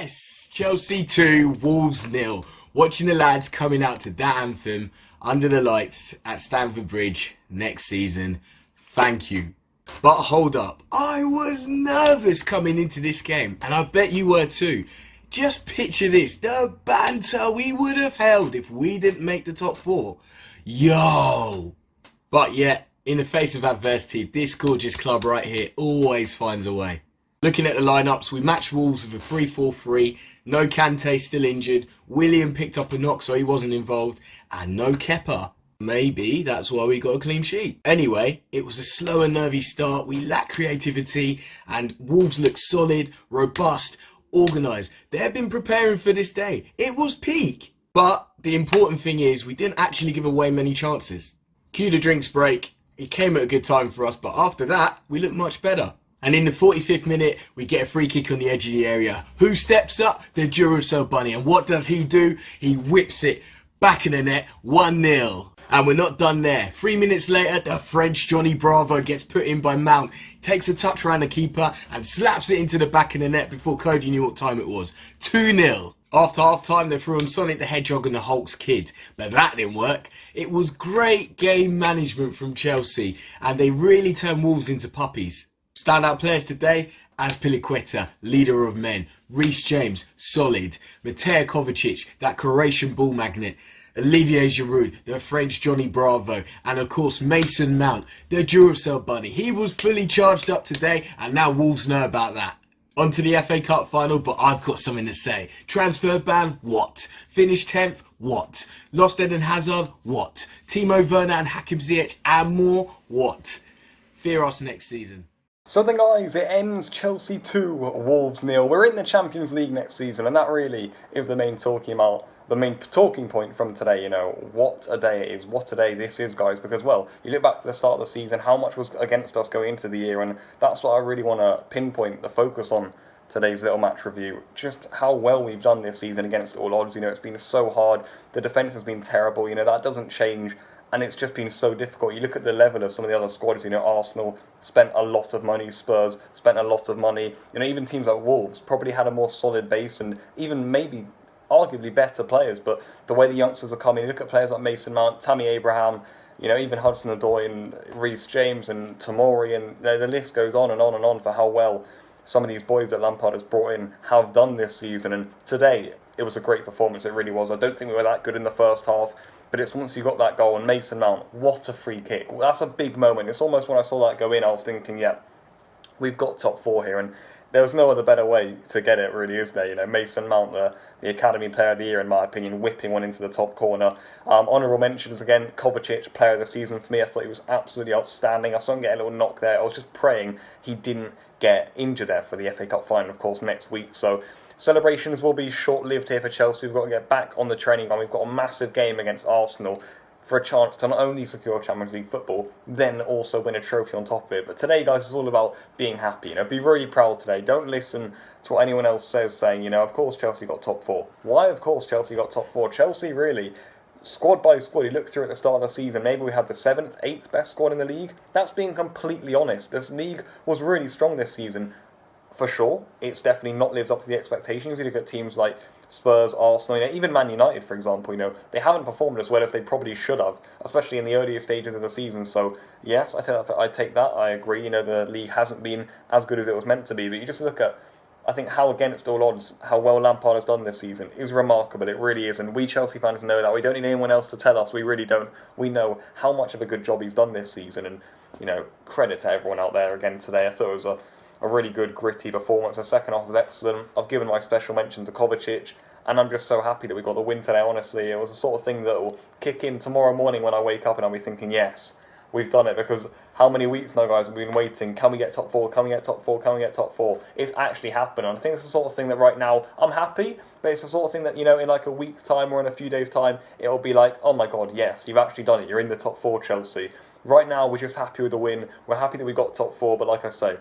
Yes! Chelsea 2, Wolves 0. Watching the lads coming out to that anthem under the lights at Stamford Bridge next season. Thank you. But hold up, I was nervous coming into this game, and I bet you were too. Just picture this, the banter we would have held if we didn't make the top 4. Yo! But yet, in the face of adversity, this gorgeous club right here always finds a way. Looking at the lineups, we matched Wolves with a 3-4-3, no Kante still injured, William picked up a knock so he wasn't involved, and no Kepa. Maybe that's why we got a clean sheet. Anyway, it was a slow and nervy start, we lacked creativity, and Wolves looked solid, robust, organised. They've been preparing for this day. It was peak. But the important thing is we didn't actually give away many chances. Cue the drinks break. It came at a good time for us, but after that, we looked much better. And in the 45th minute, we get a free kick on the edge of the area. Who steps up? The Duracell Bunny. And what does he do? He whips it back in the net, 1-0. And we're not done there. 3 minutes later, the French Johnny Bravo gets put in by Mount, takes a touch around the keeper and slaps it into the back of the net before Cody knew what time it was. 2-0. After half-time, they threw on Sonic the Hedgehog and the Hulk's kid, but that didn't work. It was great game management from Chelsea, and they really turned Wolves into puppies. Standout players today, Azpilicueta, leader of men, Reece James, solid, Mateo Kovacic, that Croatian ball magnet, Olivier Giroud, the French Johnny Bravo, and of course Mason Mount, the Duracell Bunny. He was fully charged up today, and now Wolves know about that. On to the FA Cup final, but I've got something to say. Transfer ban, what? Finished 10th, what? Lost Eden Hazard, what? Timo Werner and Hakim Ziyech and more, what? Fear us next season. So then guys, it ends Chelsea 2, Wolves 0. We're in the Champions League next season, and that really is the main talking point from today. You know, what a day it is, what a day this is, guys, because, well, you look back to the start of the season, how much was against us going into the year, and that's what I really want to pinpoint the focus on today's little match review. Just how well we've done this season against all odds. You know, it's been so hard, the defence has been terrible, you know, that doesn't change. And it's just been so difficult. You look at the level of some of the other squads, you know, Arsenal spent a lot of money, Spurs spent a lot of money. You know, even teams like Wolves probably had a more solid base and even maybe arguably better players. But the way the youngsters are coming, you look at players like Mason Mount, Tammy Abraham, you know, even Hudson-Odoi and Reece James and Tomori, and the list goes on and on and on for how well some of these boys that Lampard has brought in have done this season. And today, it was a great performance, it really was. I don't think we were that good in the first half. But it's once you got that goal, and Mason Mount, what a free kick. That's a big moment. It's almost when I saw that go in, I was thinking, yeah, we've got top 4 here. And there was no other better way to get it, really, is there? You know, Mason Mount, the Academy Player of the Year, in my opinion, whipping one into the top corner. Honourable mentions, again, Kovacic, Player of the Season for me. I thought he was absolutely outstanding. I saw him get a little knock there. I was just praying he didn't get injured there for the FA Cup final, of course, next week. So celebrations will be short-lived here for Chelsea. We've got to get back on the training ground. We've got a massive game against Arsenal for a chance to not only secure Champions League football, then also win a trophy on top of it. But today, guys, is all about being happy. You know, be really proud today. Don't listen to what anyone else says, saying, you know, of course Chelsea got top 4. Why, of course, Chelsea got top 4? Chelsea, really, squad by squad, you look through at the start of the season, maybe we had the 7th, 8th best squad in the league. That's being completely honest. This league was really strong this season. For sure, it's definitely not lived up to the expectations. You look at teams like Spurs, Arsenal, you know, even Man United, for example, you know, they haven't performed as well as they probably should have, especially in the earlier stages of the season. So, yes, I take that, I agree, you know, the league hasn't been as good as it was meant to be, but you just look at, I think, how against all odds, how well Lampard has done this season is remarkable, it really is, and we Chelsea fans know that. We don't need anyone else to tell us, we really don't. We know how much of a good job he's done this season, and, you know, credit to everyone out there again today. I thought it was a really good, gritty performance. The second half was excellent. I've given my special mention to Kovacic, and I'm just so happy that we got the win today, honestly. It was the sort of thing that will kick in tomorrow morning when I wake up and I'll be thinking, yes, we've done it, because how many weeks now, guys, we've been waiting. Can we get top 4? Can we get top 4? Can we get top 4? It's actually happened, and I think it's the sort of thing that right now, I'm happy, but it's the sort of thing that, you know, in like a week's time or in a few days' time, it'll be like, oh my God, yes, you've actually done it. You're in the top 4, Chelsea. Right now, we're just happy with the win. We're happy that we got top 4, but like I say,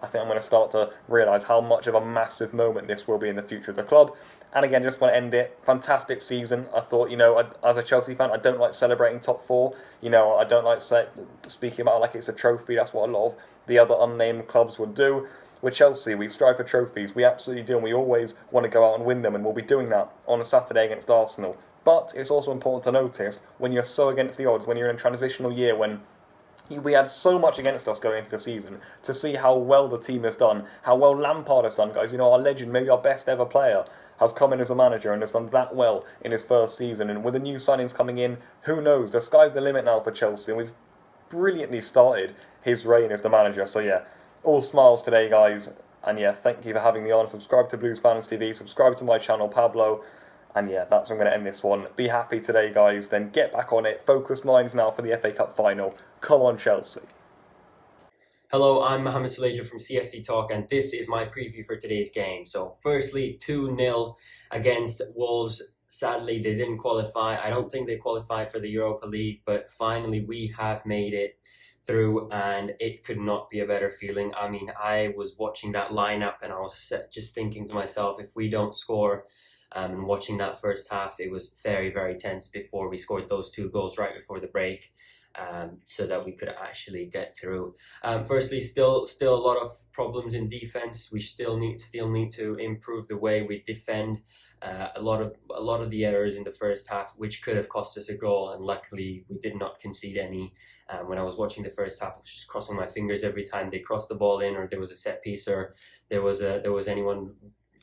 I think I'm going to start to realise how much of a massive moment this will be in the future of the club. And again, just want to end it. Fantastic season. I thought, you know, as a Chelsea fan, I don't like celebrating top 4. You know, I don't like speaking about it like it's a trophy. That's what a lot of the other unnamed clubs would do. We're Chelsea, we strive for trophies, we absolutely do, and we always want to go out and win them, and we'll be doing that on a Saturday against Arsenal. But it's also important to notice, when you're so against the odds, when you're in a transitional year, when we had so much against us going into the season, to see how well the team has done, how well Lampard has done, guys. You know, our legend, maybe our best ever player, has come in as a manager and has done that well in his first season. And with the new signings coming in, who knows? The sky's the limit now for Chelsea, and we've brilliantly started his reign as the manager. So yeah, all smiles today, guys. And yeah, thank you for having me on. Subscribe to Blues Fans TV, subscribe to my channel, Pablo. And yeah, that's where I'm going to end this one. Be happy today, guys. Then get back on it. Focused minds now for the FA Cup final. Come on, Chelsea. Hello, I'm Mohamed Saleja from CFC Talk, and this is my preview for today's game. So firstly, 2-0 against Wolves. Sadly, they didn't qualify. I don't think they qualified for the Europa League, but finally we have made it through, and it could not be a better feeling. I mean, I was watching that lineup and I was just thinking to myself, if we don't score, and watching that first half, it was very, very tense before we scored those 2 goals right before the break. So that we could actually get through. Firstly, still a lot of problems in defense. We still need to improve the way we defend. A lot of the errors in the first half, which could have cost us a goal, and luckily we did not concede any. When I was watching the first half, I was just crossing my fingers every time they crossed the ball in, or there was a set piece, or there was anyone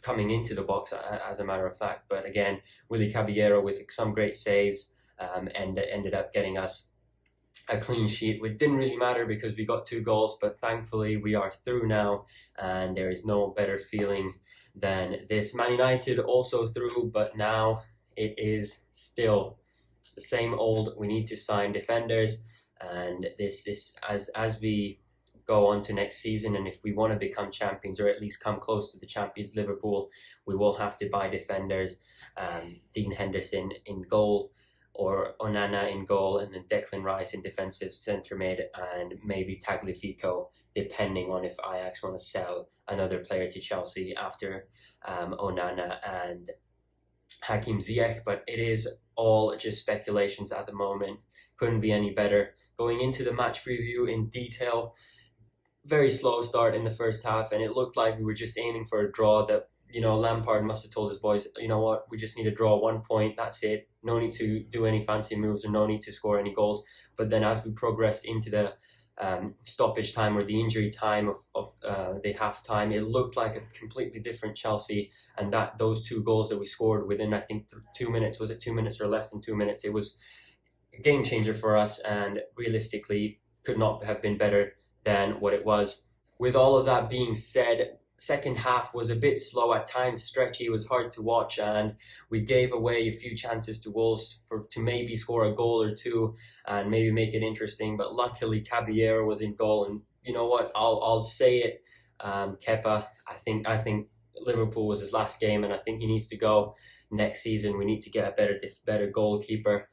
coming into the box, as a matter of fact. But again, Willy Caballero with some great saves, and ended up getting us a clean sheet, which didn't really matter because we got 2 goals, but thankfully we are through now, and there is no better feeling than this. Man United also through, but now it is still the same old. We need to sign defenders, and this as we go on to next season, and if we want to become champions, or at least come close to the champions Liverpool, we will have to buy defenders. Dean Henderson in goal, or Onana in goal, and then Declan Rice in defensive centre mid, and maybe Tagliafico, depending on if Ajax want to sell another player to Chelsea after Onana and Hakim Ziyech. But it is all just speculations at the moment. Couldn't be any better. Going into the match preview in detail, very slow start in the first half, and it looked like we were just aiming for a draw. That, you know, Lampard must have told his boys, you know what, we just need to draw 1 point, that's it. No need to do any fancy moves, or no need to score any goals. But then as we progressed into the stoppage time, or the injury time of the half time, it looked like a completely different Chelsea. And that those 2 goals that we scored within, I think, 2 minutes, was it 2 minutes or less than 2 minutes? It was a game changer for us, and realistically could not have been better than what it was. With all of that being said, second half was a bit slow at times, stretchy. It was hard to watch, and we gave away a few chances to Wolves to maybe score a goal or 2 and maybe make it interesting. But luckily, Caballero was in goal, and you know what? I'll say it. Kepa, I think Liverpool was his last game, and I think he needs to go next season. We need to get a better goalkeeper,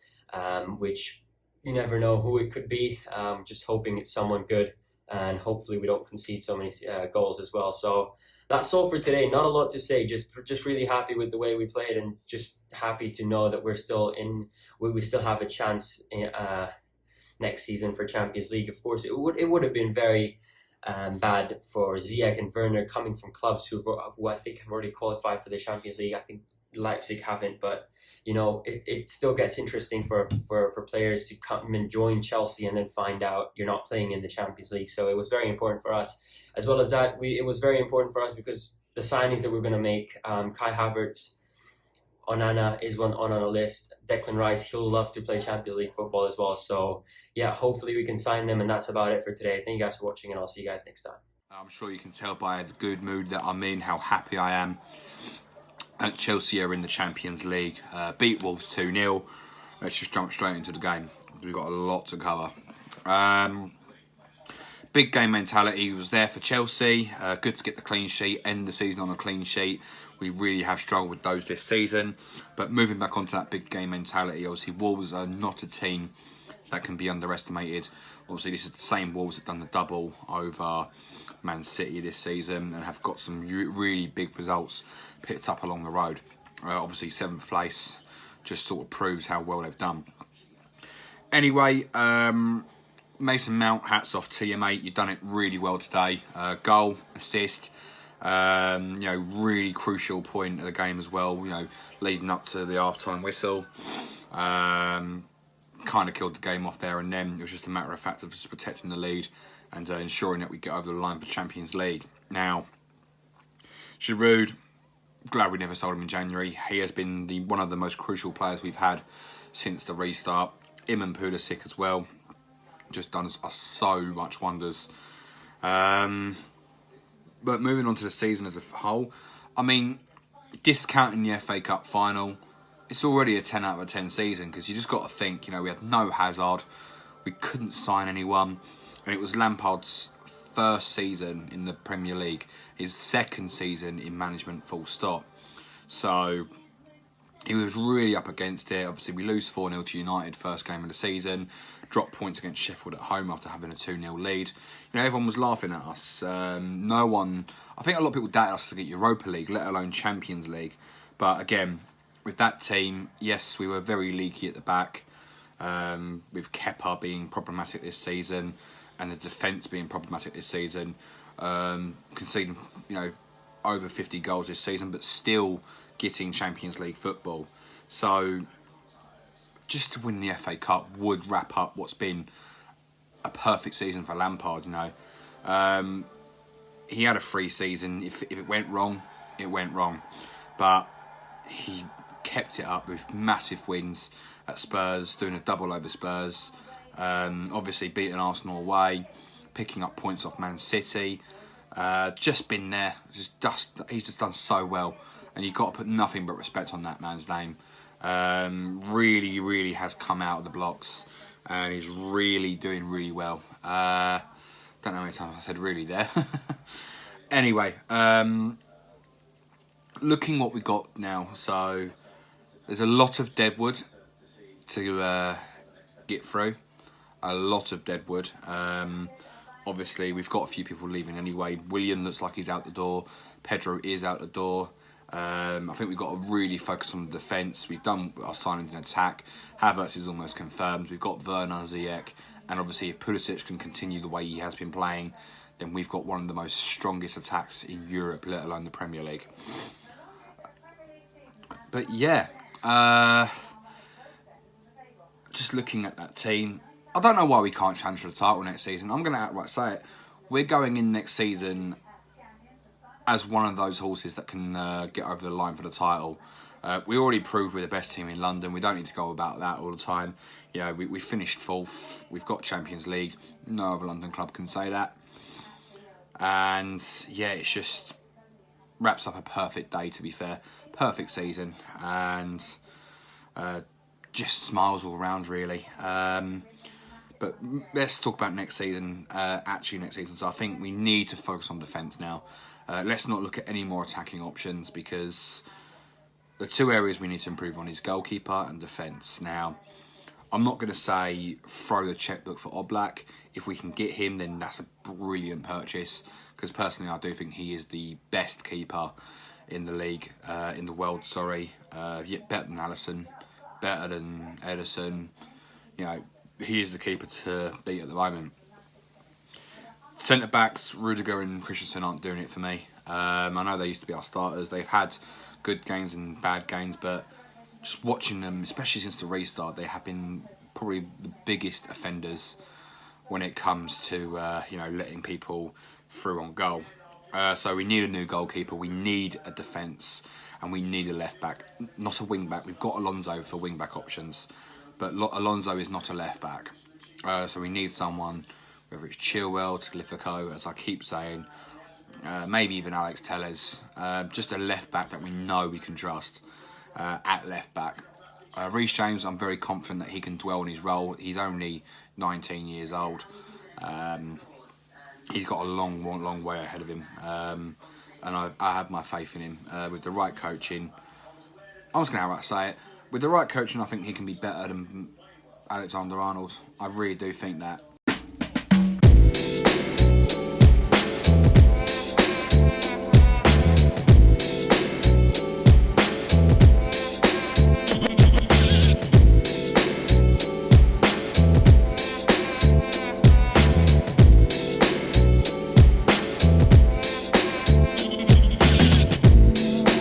which you never know who it could be. Just hoping it's someone good, and hopefully we don't concede so many goals as well. So that's all for today. Not a lot to say. Just really happy with the way we played, and just happy to know that we're still in. We still have a chance next season for Champions League. Of course, it would have been very bad for Ziyech and Werner coming from clubs who I think have already qualified for the Champions League. I think Leipzig haven't, but you know, it still gets interesting for players to come and join Chelsea and then find out you're not playing in the Champions League. So it was very important for us. As well as that, it was very important for us because the signings that we're going to make, Kai Havertz, Onana is one on our list. Declan Rice, he'll love to play Champions League football as well. So yeah, hopefully we can sign them, and that's about it for today. Thank you guys for watching, and I'll see you guys next time. I'm sure you can tell by the good mood that I'm in, how happy I am. Chelsea are in the Champions League, beat Wolves 2-0. Let's just jump straight into the game. We've got a lot to cover. Big game mentality was there for Chelsea. Good to get the clean sheet, end the season on a clean sheet. We really have struggled with those this season. But moving back onto that big game mentality, obviously Wolves are not a team that can be underestimated. Obviously this is the same Wolves that done the double over Man City this season and have got some really big results picked up along the road. Obviously 7th place just sort of proves how well they've done. Anyway, Mason Mount, hats off to you, mate. You've done it really well today. Goal, assist, really crucial point of the game as well. Leading up to the half-time whistle, kind of killed the game off there and then. It was just a matter of fact of just protecting the lead and ensuring that we get over the line for Champions League. Now, Giroud, glad we never sold him in January. He has been one of the most crucial players we've had since the restart. Him and Pulisic as well, just done us so much wonders. But moving on to the season as a whole, I mean, discounting the FA Cup final, it's already a 10 out of 10 season, because you just got to think, we had no Hazard, we couldn't sign anyone, and it was Lampard's first season in the Premier League, his second season in management, full stop. So he was really up against it. Obviously, we lose 4-0 to United first game of the season, drop points against Sheffield at home after having a 2-0 lead. Everyone was laughing at us. I think a lot of people doubted us to get Europa League, let alone Champions League. But again, with that team, yes, we were very leaky at the back, with Kepa being problematic this season and the defence being problematic this season, conceding over 50 goals this season, but still getting Champions League football. So just to win the FA Cup would wrap up what's been a perfect season for Lampard. He had a free season. If it went wrong, it went wrong. But he kept it up with massive wins at Spurs, doing a double over Spurs. Obviously beating Arsenal away, picking up points off Man City. Just been there. He's just done so well. And you've got to put nothing but respect on that man's name. Really, really has come out of the blocks. And he's really doing really well. Don't know how many times I said really there. Anyway, looking what we got now. So there's a lot of deadwood to get through. A lot of deadwood. Obviously, we've got a few people leaving anyway. Willian looks like he's out the door. Pedro is out the door. I think we've got to really focus on the defence. We've done our signings in attack. Havertz is almost confirmed. We've got Werner, Ziyech, and obviously if Pulisic can continue the way he has been playing, then we've got one of the most strongest attacks in Europe, let alone the Premier League. But yeah, just looking at that team, I don't know why we can't challenge for the title next season. I'm going to outright say it. We're going in next season as one of those horses that can get over the line for the title. We already proved we're the best team in London. We don't need to go about that all the time. We finished 4th. We've got Champions League. No other London club can say that. And yeah, it's just wraps up a perfect day, to be fair. Perfect season. And just smiles all around, really. But let's talk about next season. So I think we need to focus on defence now. Let's not look at any more attacking options, because the two areas we need to improve on is goalkeeper and defence. Now, I'm not going to say throw the checkbook for Oblak. If we can get him, then that's a brilliant purchase, because personally I do think he is the best keeper in the league, in the world, better than Alisson, better than Ederson. He is the keeper to beat at the moment. Centre-backs, Rudiger and Christensen aren't doing it for me. I know they used to be our starters. They've had good games and bad games, but just watching them, especially since the restart, they have been probably the biggest offenders when it comes to letting people through on goal. So we need a new goalkeeper, we need a defence, and we need a left-back, not a wing-back. We've got Alonso for wing-back options, but Alonso is not a left-back. So we need someone, whether it's Chilwell, Tagliafico, as I keep saying, maybe even Alex Telles, just a left-back that we know we can trust at left-back. Reece James, I'm very confident that he can dwell on his role. He's only 19 years old. He's got a long way ahead of him. And I have my faith in him. With the right coaching, I'm just going to outright say it. With the right coaching, I think he can be better than Alexander-Arnold. I really do think that.